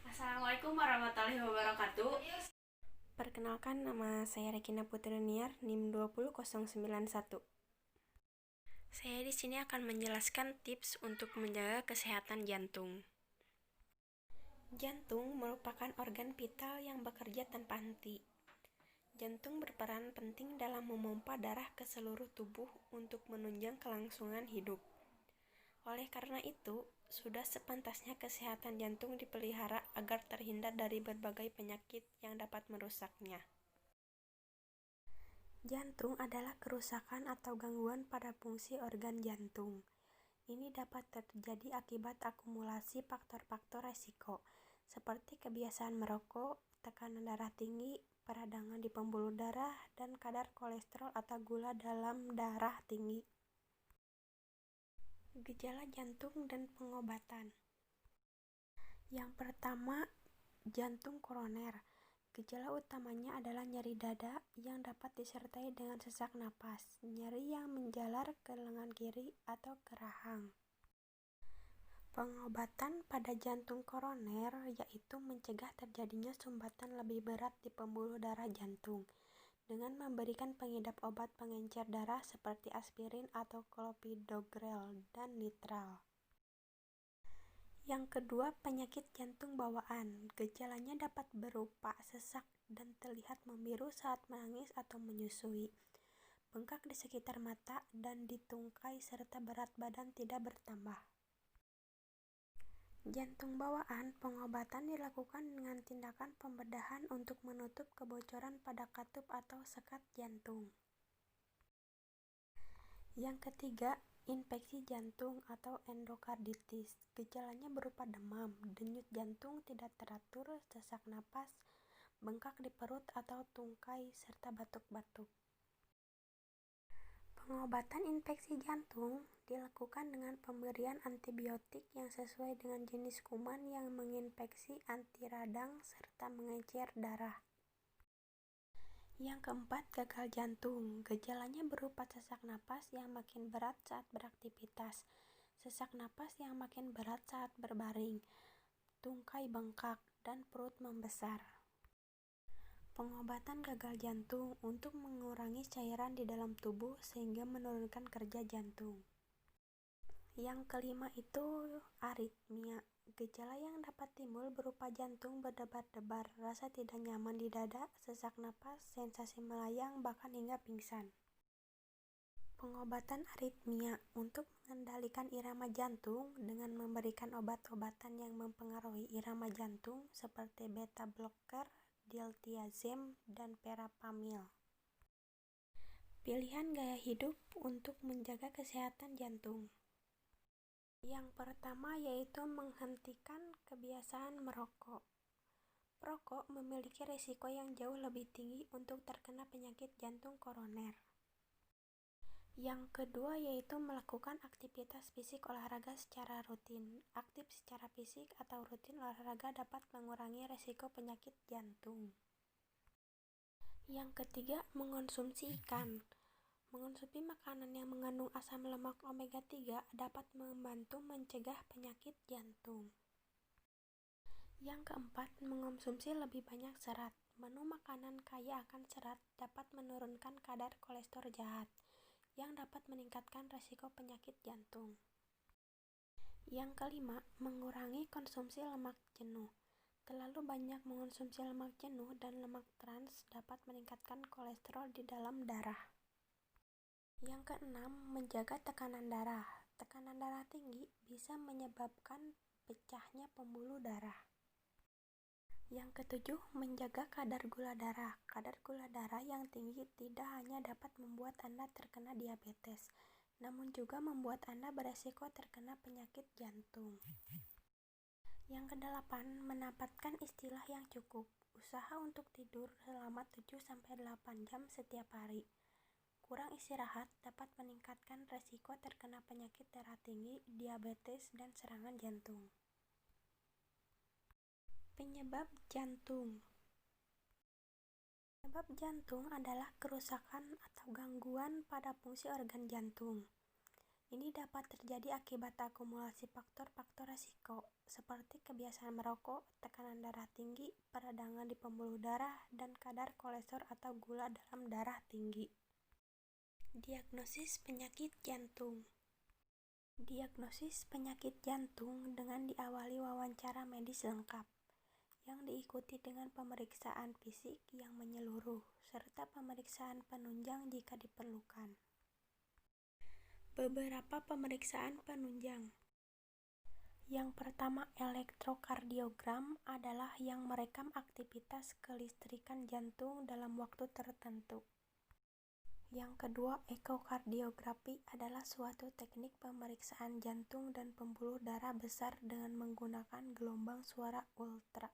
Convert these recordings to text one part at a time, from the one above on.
Assalamualaikum warahmatullahi wabarakatuh. Perkenalkan, nama saya Regina Putri Niar, NIM 20091. Saya di sini akan menjelaskan tips untuk menjaga kesehatan jantung. Jantung merupakan organ vital yang bekerja tanpa henti. Jantung berperan penting dalam memompa darah ke seluruh tubuh untuk menunjang kelangsungan hidup. Oleh karena itu, sudah sepantasnya kesehatan jantung dipelihara agar terhindar dari berbagai penyakit yang dapat merusaknya. Jantung adalah kerusakan atau gangguan pada fungsi organ jantung. Ini dapat terjadi akibat akumulasi faktor-faktor resiko, seperti kebiasaan merokok, tekanan darah tinggi, peradangan di pembuluh darah, dan kadar kolesterol atau gula dalam darah tinggi. Gejala jantung dan pengobatan. Yang pertama, jantung koroner. Gejala utamanya adalah nyeri dada yang dapat disertai dengan sesak napas, nyeri yang menjalar ke lengan kiri atau ke rahang. Pengobatan pada jantung koroner yaitu mencegah terjadinya sumbatan lebih berat di pembuluh darah jantung dengan memberikan pengidap obat pengencer darah seperti aspirin atau clopidogrel dan nitral. Yang kedua, penyakit jantung bawaan. Gejalanya dapat berupa sesak dan terlihat membiru saat menangis atau menyusui, bengkak di sekitar mata dan di tungkai serta berat badan tidak bertambah. Jantung bawaan, pengobatan dilakukan dengan tindakan pembedahan untuk menutup kebocoran pada katup atau sekat jantung. Yang ketiga, infeksi jantung atau endokarditis. Gejalanya berupa demam, denyut jantung tidak teratur, sesak napas, bengkak di perut atau tungkai, serta batuk-batuk. Pengobatan infeksi jantung dilakukan dengan pemberian antibiotik yang sesuai dengan jenis kuman yang menginfeksi, anti radang, serta mengencer darah. Yang keempat, gagal jantung. Gejalanya berupa sesak napas yang makin berat saat beraktivitas, sesak napas yang makin berat saat berbaring, tungkai bengkak, dan perut membesar. Pengobatan gagal jantung untuk mengurangi cairan di dalam tubuh sehingga menurunkan kerja jantung. Yang kelima itu aritmia. Gejala yang dapat timbul berupa jantung berdebar-debar, rasa tidak nyaman di dada, sesak napas, sensasi melayang, bahkan hingga pingsan. Pengobatan aritmia untuk mengendalikan irama jantung dengan memberikan obat-obatan yang mempengaruhi irama jantung seperti beta blocker, diltiazem, dan verapamil. Pilihan gaya hidup untuk menjaga kesehatan jantung. Yang pertama yaitu menghentikan kebiasaan merokok. Perokok memiliki risiko yang jauh lebih tinggi untuk terkena penyakit jantung koroner. Yang kedua yaitu melakukan aktivitas fisik olahraga secara rutin. Aktif secara fisik atau rutin olahraga dapat mengurangi risiko penyakit jantung. Yang ketiga, mengonsumsi ikan. Mengonsumsi makanan yang mengandung asam lemak omega 3 dapat membantu mencegah penyakit jantung. Yang keempat, mengonsumsi lebih banyak serat. Menu makanan kaya akan serat dapat menurunkan kadar kolesterol jahat yang dapat meningkatkan risiko penyakit jantung. Yang kelima, mengurangi konsumsi lemak jenuh. Terlalu banyak mengonsumsi lemak jenuh dan lemak trans dapat meningkatkan kolesterol di dalam darah. Yang keenam, menjaga tekanan darah. Tekanan darah tinggi bisa menyebabkan pecahnya pembuluh darah. Yang ketujuh, menjaga kadar gula darah. Kadar gula darah yang tinggi tidak hanya dapat membuat Anda terkena diabetes, namun juga membuat Anda beresiko terkena penyakit jantung. Yang kedelapan, mendapatkan istirahat yang cukup. Usaha untuk tidur selama 7-8 jam setiap hari. Kurang istirahat dapat meningkatkan resiko terkena penyakit darah tinggi, diabetes, dan serangan jantung. Penyebab jantung. Penyebab jantung adalah kerusakan atau gangguan pada fungsi organ jantung. Ini dapat terjadi akibat akumulasi faktor-faktor resiko, seperti kebiasaan merokok, tekanan darah tinggi, peradangan di pembuluh darah, dan kadar kolesterol atau gula dalam darah tinggi. Diagnosis penyakit jantung. Diagnosis penyakit jantung dengan diawali wawancara medis lengkap, yang diikuti dengan pemeriksaan fisik yang menyeluruh, serta pemeriksaan penunjang jika diperlukan. Beberapa pemeriksaan penunjang. Yang pertama, elektrokardiogram adalah yang merekam aktivitas kelistrikan jantung dalam waktu tertentu. Yang kedua, ekokardiografi adalah suatu teknik pemeriksaan jantung dan pembuluh darah besar dengan menggunakan gelombang suara ultra.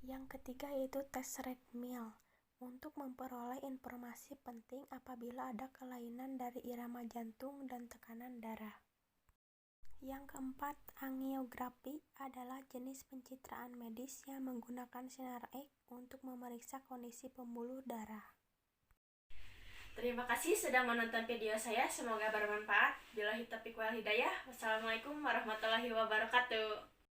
Yang ketiga yaitu tes red mill, untuk memperoleh informasi penting apabila ada kelainan dari irama jantung dan tekanan darah. Yang keempat, angiografi adalah jenis pencitraan medis yang menggunakan sinar X untuk memeriksa kondisi pembuluh darah. Terima kasih sudah menonton video saya, semoga bermanfaat. Billahi taufiq wal hidayah. Wassalamualaikum warahmatullahi wabarakatuh.